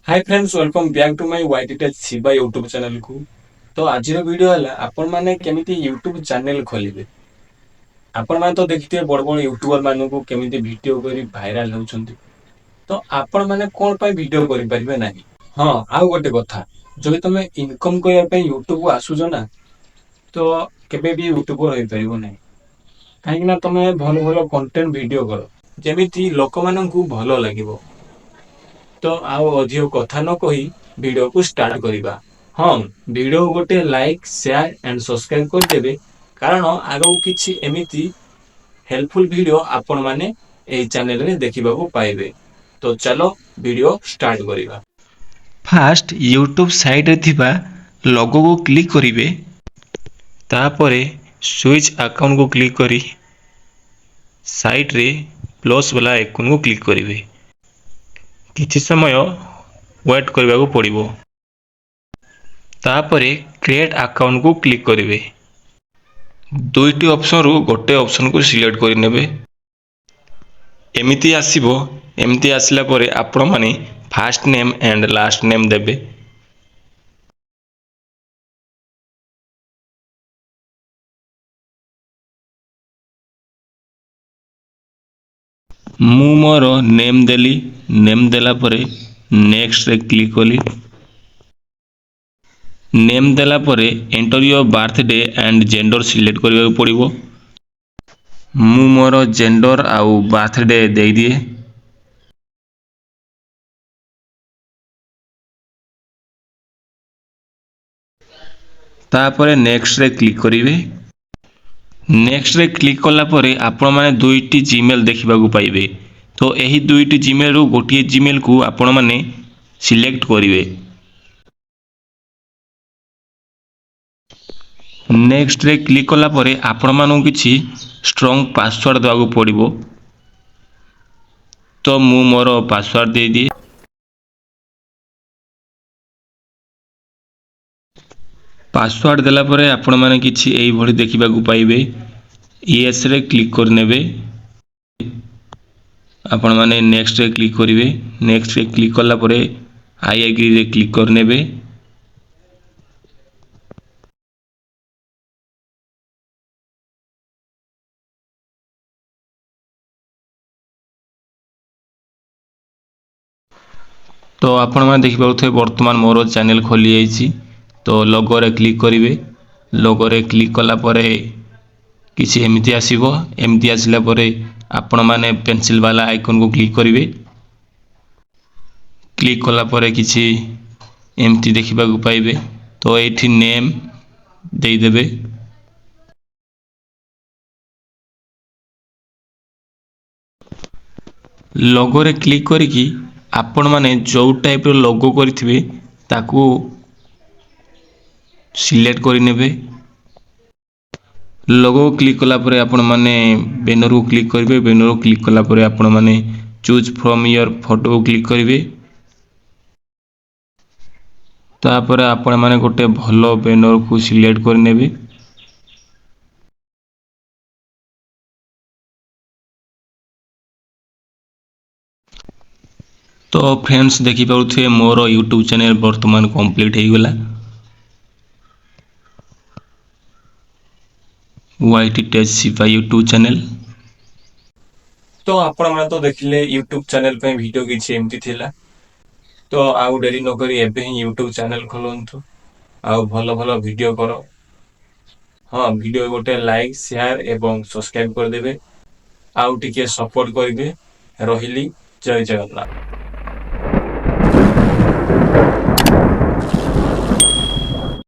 Hi friends, welcome back to my Y T tech Shiva YouTube channel को। तो आज video है आपण मैंने केमिति यूट्यूब चैनल खोलिबे। आपण मैंने तो देखिए बड़ बड़ यूट्यूबर मानू को केमिति वीडियो करी भाइराल होउछंती। तो आपण मैंने कोन पाई वीडियो करि परिबे नाही। हां, आउ गोटे कथा, जदि तमे इनकम करबा पई यूट्यूब को आसुजो ना, तो केबे भी यूट्यूबर होई परिबो नाही। काहे कि ना तमे भलो भलो कंटेंट वीडियो करो, जेमिति लोक माननकु भलो लागिबो। तो आउ अधिक कथा न कही वीडियो को स्टार्ट करिबा। हाँ, वीडियो गोटे लाइक शेयर एंड सब्सक्राइब कर देबे, कारण आगो किछि एमिति हेल्पफुल वीडियो आपण माने एई चैनल रे देखिबा को पाइबे। तो चलो वीडियो स्टार्ट करिबा। फास्ट यूट्यूब साइट रे थिबा लोगो को क्लिक करिवे। तापरे स्विच अकाउंट को क्लिक करी साइट रे प्लस वाला आइकन को क्लिक करिवे। किछि समय वेट करबा को पड़िबो। तापरे क्रिएट अकाउंट को क्लिक करिवे। दुईटी ऑप्शन रु गोटे ऑप्शन को सिलेक्ट करि नेबे। एमिति आसीबो। एमिति आसिला परे आपण माने first name and last name देबे। मु मोर नेम देली। नेम देला परे नेक्स्ट रे क्लिक कली। नेम देला परे enter your birthday and gender select करबा पड़िबो। मु मोर जेंडर आउ बर्थडे देई दिए। तापरे नेक्स्ट रे क्लिक करिवे। नेक्स्ट रे क्लिक कला परे आपण माने दुईटी जीमेल देखिबा को पाइबे। तो एही दुईटी जीमेल रु गोटिए जीमेल को आपण माने सिलेक्ट करिवे। नेक्स्ट रे क्लिक कला परे आपण मानू किछि स्ट्रांग पासवर्ड देबा को पड़िबो। तो मु मोर पासवर्ड दे दिए। पासवर्ड देला परे आपण माने किछि एई भଳି देखिबा को पाइबे। यस रे क्लिक कर नेबे। आपण माने नेक्स्ट रे क्लिक करिवे। नेक्स्ट रे क्लिक कला परे आई एग्री रे क्लिक कर नेबे। तो आपण माने देखि पाउथे वर्तमान मोर चैनल खोली जाईछि। तो लोगो रे क्लिक करिवे। लोगो रे क्लिक कला परे किछि एमिति आसीबो। एमिति आसिला परे आपण माने पेंसिल वाला आइकन को क्लिक करिवे। क्लिक कला परे किछि एमिति देखिबा को पाइबे। तो एठी नेम देई देबे। लोगो रे क्लिक करिकि आपण माने जो टाइप रो लोगो करिथिबे ताकू सिलेक्ट करि नेबे। लोगो क्लिक कला परे आपण माने बैनर को क्लिक करिवे। बैनर को क्लिक कला परे आपण माने चूज फ्रॉम योर फोटो को क्लिक करिवे। तापर आपण माने गोटे भलो बैनर को सिलेक्ट कर नेबे। तो फ्रेंड्स देखि पाउथे मोर यूट्यूब चैनल वर्तमान कंप्लीट हे गला। Y T tech Shiva YouTube channel. तो आपण माने तो देखिले यूट्यूब चैनल पे वीडियो किछि एमती थिला। तो आउ डेरी न करी एबे ही यूट्यूब चैनल खोलंतु, आउ भलो भलो वीडियो करो। हाँ, वीडियो गोटे लाइक शेयर एवं सब्सक्राइब कर देबे। आउ टिके सपोर्ट करिवे। रहिली, जय जगन्नाथ।